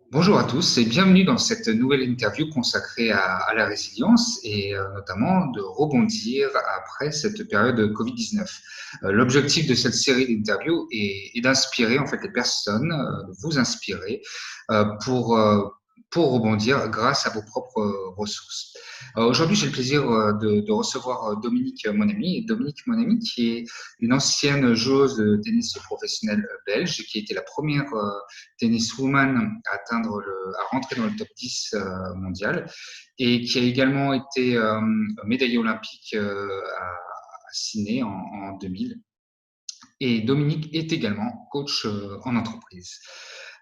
Bonjour à tous et bienvenue dans cette nouvelle interview consacrée à la résilience et notamment de rebondir après cette période de Covid-19. L'objectif de cette série d'interviews est d'inspirer en fait les personnes, de vous inspirer euh, pour, euh, pour rebondir grâce à vos propres ressources. Aujourd'hui, j'ai le plaisir de recevoir Dominique Monami. Dominique Monami qui est une ancienne joueuse de tennis professionnelle belge qui a été la première tenniswoman à rentrer dans le top 10 mondial et qui a également été médaillée olympique à Sydney en 2000. Et Dominique est également coach en entreprise.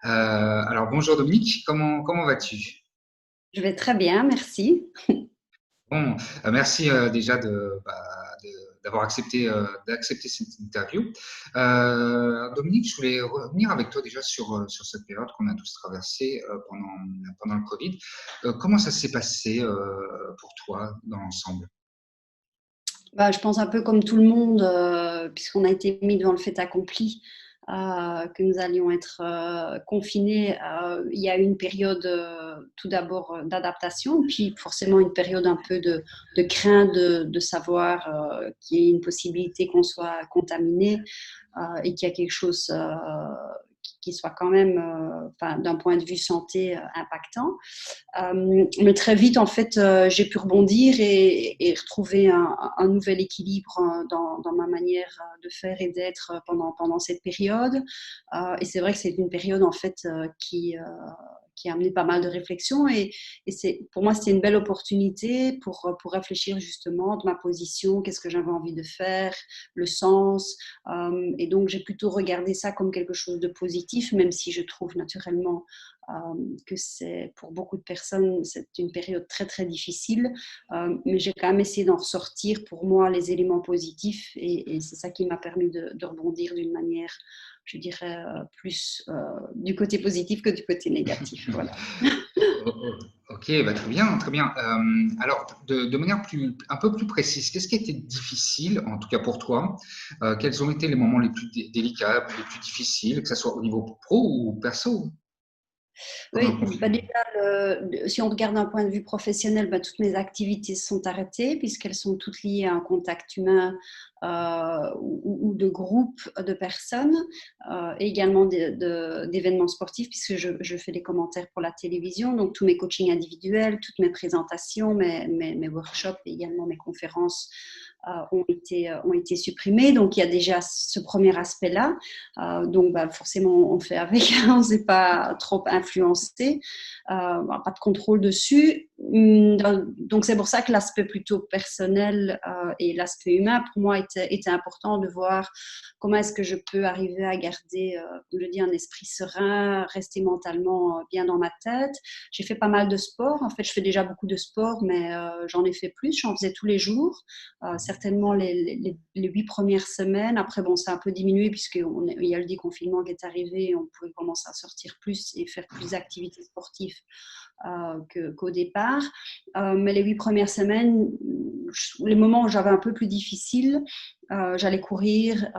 Alors bonjour Dominique, comment vas-tu? Je vais très bien, merci. Bon, merci déjà d'avoir d'accepter cette interview. Dominique, je voulais revenir avec toi déjà sur cette période qu'on a tous traversée pendant le Covid. Comment ça s'est passé pour toi dans l'ensemble? Je pense un peu comme tout le monde, puisqu'on a été mis devant le fait accompli, que nous allions être confinés. Il y a eu une période tout d'abord d'adaptation, puis forcément une période un peu de crainte de savoir qu'il y ait une possibilité qu'on soit contaminé et qu'il y a quelque chose qui soit quand même, d'un point de vue santé, impactant. Mais très vite, en fait, j'ai pu rebondir et retrouver un nouvel équilibre dans ma manière de faire et d'être pendant cette période. Et c'est vrai que c'est une période, en fait, qui a amené pas mal de réflexions. Pour moi, c'était une belle opportunité pour réfléchir justement de ma position, qu'est-ce que j'avais envie de faire, le sens. Et donc, j'ai plutôt regardé ça comme quelque chose de positif, même si je trouve naturellement que c'est pour beaucoup de personnes, c'est une période très très difficile, mais j'ai quand même essayé d'en ressortir pour moi les éléments positifs et c'est ça qui m'a permis de rebondir d'une manière, je dirais, plus du côté positif que du côté négatif. Voilà. Oh, oh, ok, bah, très bien, très bien. Alors, de manière un peu plus précise, qu'est-ce qui a été difficile, en tout cas pour toi? Quels ont été les moments les plus délicats, les plus difficiles, que ce soit au niveau pro ou perso, pendant le Oui, confinement? déjà, si on regarde d'un point de vue professionnel, toutes mes activités sont arrêtées puisqu'elles sont toutes liées à un contact humain ou de groupe de personnes, et également d'événements sportifs puisque je fais des commentaires pour la télévision. Donc, tous mes coachings individuels, toutes mes présentations, mes workshops et également mes conférences ont été supprimés. Donc, il y a déjà ce premier aspect-là. Donc, forcément, on fait avec, on ne s'est pas trop influencé, pas de contrôle dessus. Donc, c'est pour ça que l'aspect plutôt personnel et l'aspect humain, pour moi, était important de voir comment est-ce que je peux arriver à garder, je dis, un esprit serein, rester mentalement bien dans ma tête. J'ai fait pas mal de sport. En fait, je fais déjà beaucoup de sport, mais j'en ai fait plus. J'en faisais tous les jours. Certainement les 8 premières semaines. Après, bon, ça a un peu diminué puisqu'il y a le déconfinement qui est arrivé. On pouvait commencer à sortir plus et faire plus d'activités sportives qu'au départ. Mais les 8 premières semaines, les moments où j'avais un peu plus difficile, j'allais courir,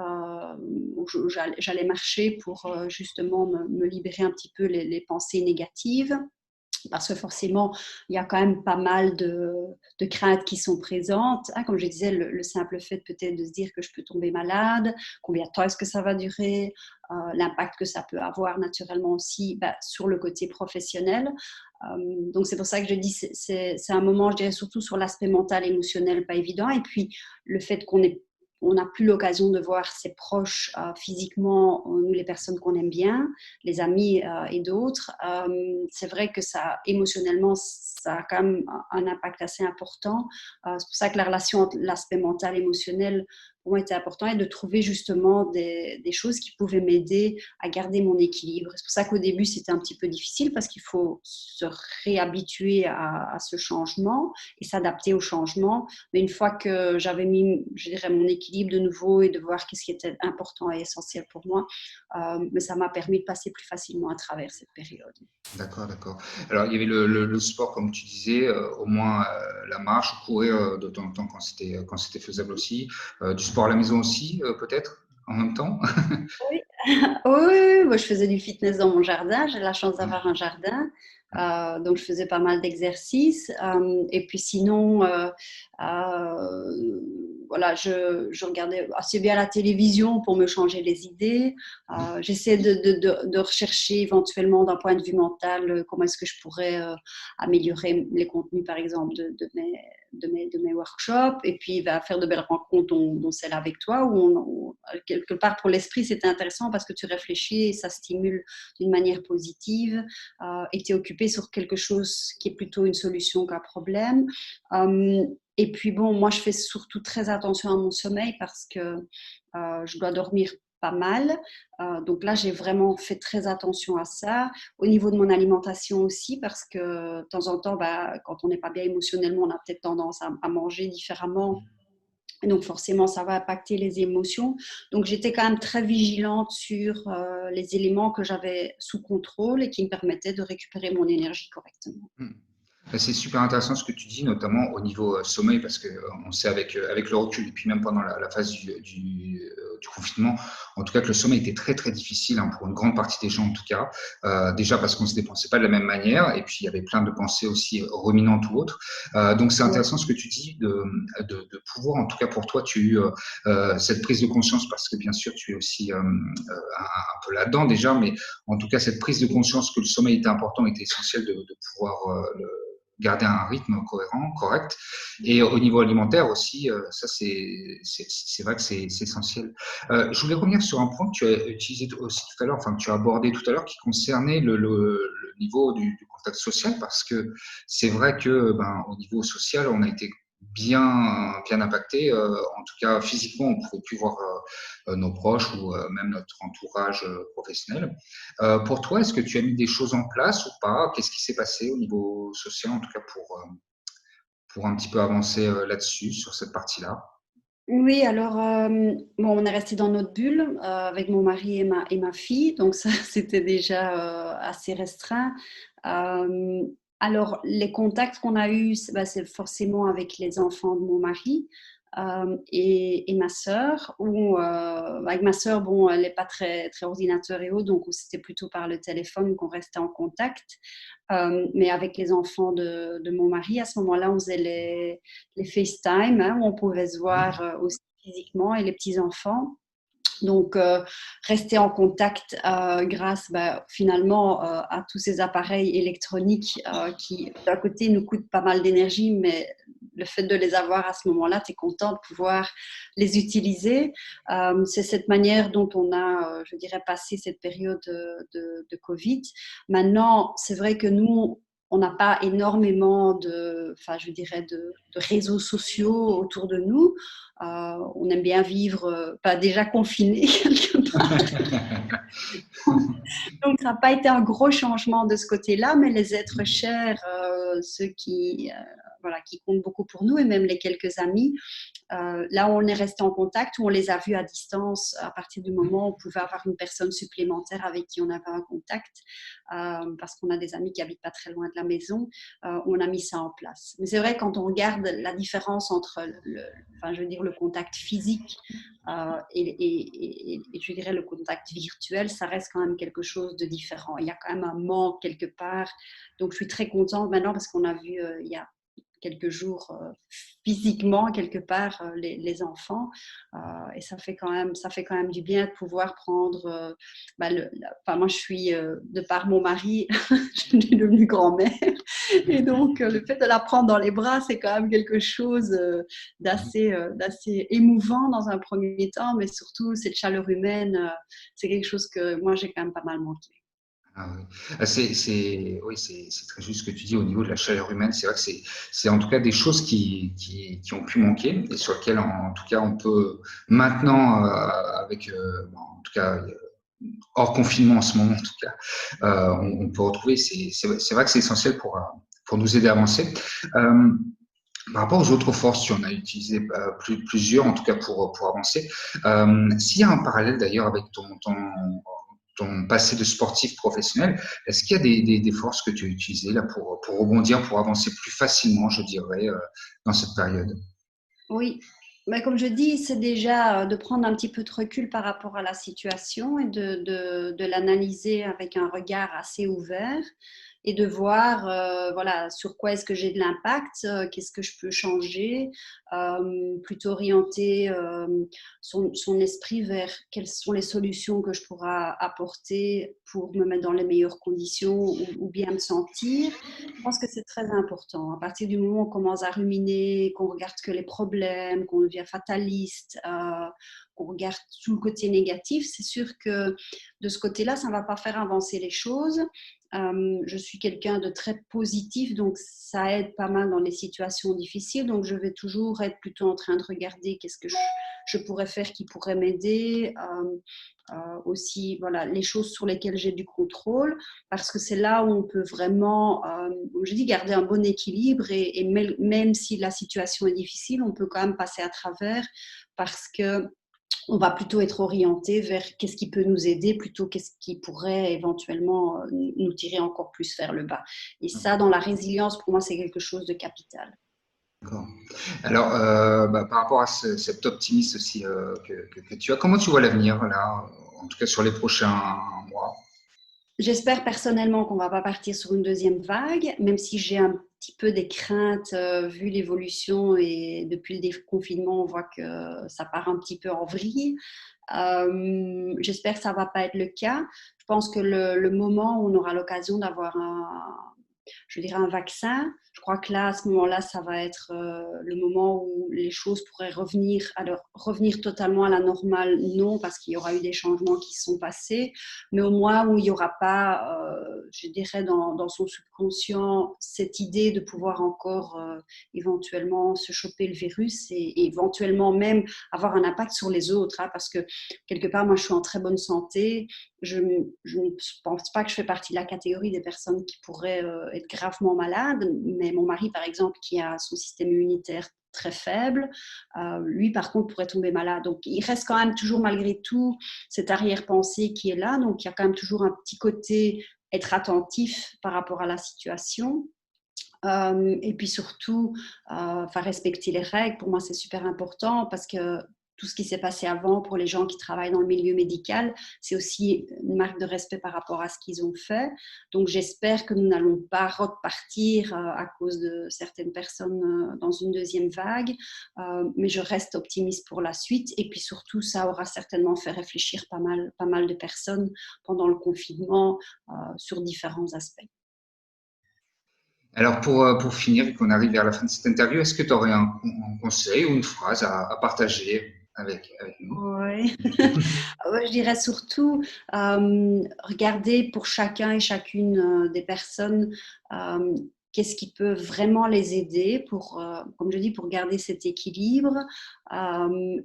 j'allais marcher pour justement me libérer un petit peu les pensées négatives. Parce que forcément, il y a quand même pas mal de craintes qui sont présentes. Comme je disais, le simple fait peut-être de se dire que je peux tomber malade, combien de temps est-ce que ça va durer, l'impact que ça peut avoir naturellement aussi sur le côté professionnel. Donc c'est pour ça que je dis c'est un moment, je dirais surtout sur l'aspect mental, émotionnel, pas évident. Et puis le fait on n'a plus l'occasion de voir ses proches physiquement, nous les personnes qu'on aime bien, les amis et d'autres. C'est vrai que ça, émotionnellement, ça a quand même un impact assez important. C'est pour ça que la relation entre l'aspect mental et émotionnel, ont été importants et de trouver justement des choses qui pouvaient m'aider à garder mon équilibre. C'est pour ça qu'au début, c'était un petit peu difficile parce qu'il faut se réhabituer à ce changement et s'adapter au changement. Mais une fois que j'avais mis, je dirais, mon équilibre de nouveau et de voir qu'est-ce qui était important et essentiel pour moi, mais ça m'a permis de passer plus facilement à travers cette période. D'accord, d'accord. Alors, il y avait le sport, comme tu disais, au moins la marche, courir de temps en temps quand c'était faisable aussi. Du sport à la maison aussi, peut-être, en même temps. Oui, oui, moi je faisais du fitness dans mon jardin. J'ai la chance d'avoir un jardin, donc je faisais pas mal d'exercices. Et puis sinon, voilà, je regardais assez bien la télévision pour me changer les idées. J'essaie de rechercher éventuellement d'un point de vue mental comment est-ce que je pourrais améliorer les contenus, par exemple, de mes workshops. Et puis, il va faire de belles rencontres, dont celle avec toi, où quelque part pour l'esprit, c'était intéressant parce que tu réfléchis et ça stimule d'une manière positive et tu es occupé sur quelque chose qui est plutôt une solution qu'un problème. Et puis bon, moi je fais surtout très attention à mon sommeil parce que je dois dormir pas mal. Donc là, j'ai vraiment fait très attention à ça. Au niveau de mon alimentation aussi, parce que de temps en temps, bah, quand on n'est pas bien émotionnellement, on a peut-être tendance à manger différemment. Et donc forcément, ça va impacter les émotions. Donc j'étais quand même très vigilante sur les éléments que j'avais sous contrôle et qui me permettaient de récupérer mon énergie correctement. Hmm. C'est super intéressant ce que tu dis, notamment au niveau sommeil, parce que on sait avec le recul, et puis même pendant la phase du confinement, en tout cas que le sommeil était très très difficile pour une grande partie des gens en tout cas. Déjà parce qu'on ne se dépensait pas de la même manière, et puis il y avait plein de pensées aussi ruminantes ou autres. Donc c'est Ouais. intéressant ce que tu dis de pouvoir, en tout cas pour toi, tu as eu cette prise de conscience, parce que bien sûr tu es aussi un peu là-dedans déjà, mais en tout cas cette prise de conscience que le sommeil était important, était essentiel de pouvoir garder un rythme cohérent, correct. Et au niveau alimentaire aussi, ça c'est vrai que c'est essentiel. Je voulais revenir sur un point que tu as utilisé aussi tout à l'heure, enfin que tu as abordé tout à l'heure, qui concernait le niveau du contact social, parce que c'est vrai que au niveau social, on a été bien impacté. En tout cas, physiquement, on ne pouvait plus voir nos proches ou même notre entourage professionnel. Pour toi, est-ce que tu as mis des choses en place ou pas? Qu'est-ce qui s'est passé au niveau social, en tout cas pour un petit peu avancer là-dessus, sur cette partie-là? Oui, alors, bon, on est resté dans notre bulle avec mon mari et ma fille, donc ça, c'était déjà assez restreint. Euh, alors, les contacts qu'on a eus, c'est forcément avec les enfants de mon mari et ma sœur. Avec ma sœur, bon, elle n'est pas très, très ordinateur et autres, donc c'était plutôt par le téléphone qu'on restait en contact. Mais avec les enfants de mon mari, à ce moment-là, on faisait les FaceTime, hein, où on pouvait se voir aussi physiquement et les petits-enfants. Donc, rester en contact grâce finalement à tous ces appareils électroniques qui, d'un côté, nous coûtent pas mal d'énergie, mais le fait de les avoir à ce moment-là, tu es content de pouvoir les utiliser. C'est cette manière dont on a, je dirais, passé cette période de Covid. Maintenant, c'est vrai que nous, on n'a pas énormément enfin, je dirais, de réseaux sociaux autour de nous. On aime bien vivre, pas déjà confiné quelque part. Donc, ça n'a pas été un gros changement de ce côté-là, mais les êtres chers, ceux voilà, qui comptent beaucoup pour nous, et même les quelques amis, là où on est resté en contact, où on les a vus à distance, à partir du moment où on pouvait avoir une personne supplémentaire avec qui on avait un contact, parce qu'on a des amis qui habitent pas très loin de la maison, on a mis ça en place. Mais c'est vrai, quand on regarde la différence entre enfin, je veux dire, le contact physique et je dirais le contact virtuel, ça reste quand même quelque chose de différent. Il y a quand même un manque quelque part. Donc, je suis très contente maintenant parce qu'on a vu il y a quelques jours physiquement quelque part les enfants et ça fait quand même du bien de pouvoir prendre enfin, moi je suis de par mon mari je suis devenue grand-mère et donc le fait de la prendre dans les bras c'est quand même quelque chose d'assez émouvant dans un premier temps, mais surtout cette chaleur humaine c'est quelque chose que moi j'ai quand même pas mal manqué. Ah oui. Oui, c'est très juste ce que tu dis au niveau de la chaleur humaine. C'est vrai que c'est en tout cas des choses qui ont pu manquer et sur lesquelles, en tout cas, on peut maintenant, bon, en tout cas, hors confinement en ce moment, en tout cas, on peut retrouver. C'est vrai que c'est essentiel pour nous aider à avancer. Euh, Par rapport aux autres forces, tu en as utilisé plusieurs, en tout cas pour avancer. S'il y a un parallèle d'ailleurs avec ton passé de sportif professionnel, est-ce qu'il y a des forces que tu as utilisées là pour rebondir, pour avancer plus facilement, je dirais, dans cette période? Oui, mais comme je dis, c'est déjà de prendre un petit peu de recul par rapport à la situation et de l'analyser avec un regard assez ouvert et de voir voilà, sur quoi est-ce que j'ai de l'impact, qu'est-ce que je peux changer, plutôt orienter son esprit vers quelles sont les solutions que je pourrais apporter pour me mettre dans les meilleures conditions ou bien me sentir. Je pense que c'est très important. À partir du moment où on commence à ruminer, qu'on regarde que les problèmes, qu'on devient fataliste, qu'on regarde tout le côté négatif, c'est sûr que de ce côté-là, ça ne va pas faire avancer les choses. Je suis quelqu'un de très positif, donc ça aide pas mal dans les situations difficiles. Donc je vais toujours être plutôt en train de regarder qu'est-ce que je pourrais faire qui pourrait m'aider. Aussi, voilà, les choses sur lesquelles j'ai du contrôle, parce que c'est là où on peut vraiment, je dis, garder un bon équilibre et même si la situation est difficile, on peut quand même passer à travers parce que on va plutôt être orienté vers qu'est-ce qui peut nous aider plutôt qu'est-ce qui pourrait éventuellement nous tirer encore plus vers le bas. Et ça, dans la résilience, pour moi, c'est quelque chose de capital. D'accord. Alors, par rapport à cet optimisme aussi que tu as, comment tu vois l'avenir là, en tout cas sur les prochains mois? J'espère personnellement qu'on ne va pas partir sur une deuxième vague, même si j'ai un petit peu des craintes vu l'évolution et depuis le déconfinement, on voit que ça part un petit peu en vrille. J'espère que ça ne va pas être le cas. Je pense que le moment où on aura l'occasion d'avoir je dirais un vaccin, je crois que là, à ce moment-là, ça va être le moment où les choses pourraient revenir. Alors, revenir totalement à la normale, non, parce qu'il y aura eu des changements qui sont passés, mais au moins où il n'y aura pas, je dirais, dans son subconscient, cette idée de pouvoir encore éventuellement se choper le virus et éventuellement même avoir un impact sur les autres, hein, parce que quelque part, moi, je suis en très bonne santé. Je ne pense pas que je fais partie de la catégorie des personnes qui pourraient être gravement malades, mais mon mari, par exemple, qui a son système immunitaire très faible, lui, par contre, pourrait tomber malade. Donc, il reste quand même toujours, malgré tout, cette arrière-pensée qui est là. Donc, il y a quand même toujours un petit côté être attentif par rapport à la situation. Et puis surtout, respecter les règles, pour moi, c'est super important parce que tout ce qui s'est passé avant pour les gens qui travaillent dans le milieu médical, c'est aussi une marque de respect par rapport à ce qu'ils ont fait. Donc, j'espère que nous n'allons pas repartir à cause de certaines personnes dans une deuxième vague, mais je reste optimiste pour la suite. Et puis surtout, ça aura certainement fait réfléchir pas mal de personnes pendant le confinement sur différents aspects. Alors pour finir, vu qu'on arrive vers la fin de cette interview, est-ce que tu aurais un conseil ou une phrase à partager avec nous? Oui, ouais, je dirais surtout regarder pour chacun et chacune des personnes euh, qu'est-ce qui peut vraiment les aider pour, comme je dis, pour garder cet équilibre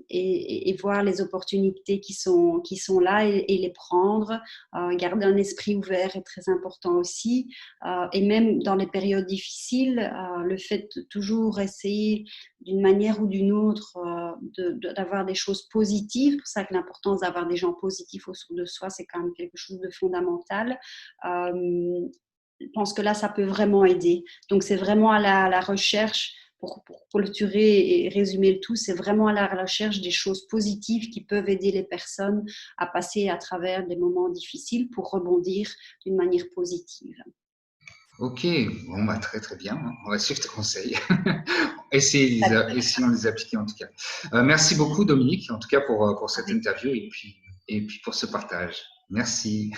et voir les opportunités qui sont là et les prendre. Garder un esprit ouvert est très important aussi. Et même dans les périodes difficiles, le fait de toujours essayer d'une manière ou d'une autre d'avoir des choses positives. C'est pour ça que l'importance d'avoir des gens positifs autour de soi, c'est quand même quelque chose de fondamental. Je pense que là, ça peut vraiment aider. Donc, c'est vraiment à la recherche, pour clôturer et résumer le tout, c'est vraiment à la recherche des choses positives qui peuvent aider les personnes à passer à travers des moments difficiles pour rebondir d'une manière positive. Ok, bon, bah, très très bien, hein. On va suivre tes conseils. Essayons de les appliquer en tout cas. Merci beaucoup Dominique, en tout cas pour cette Avec interview et puis pour ce partage. Merci.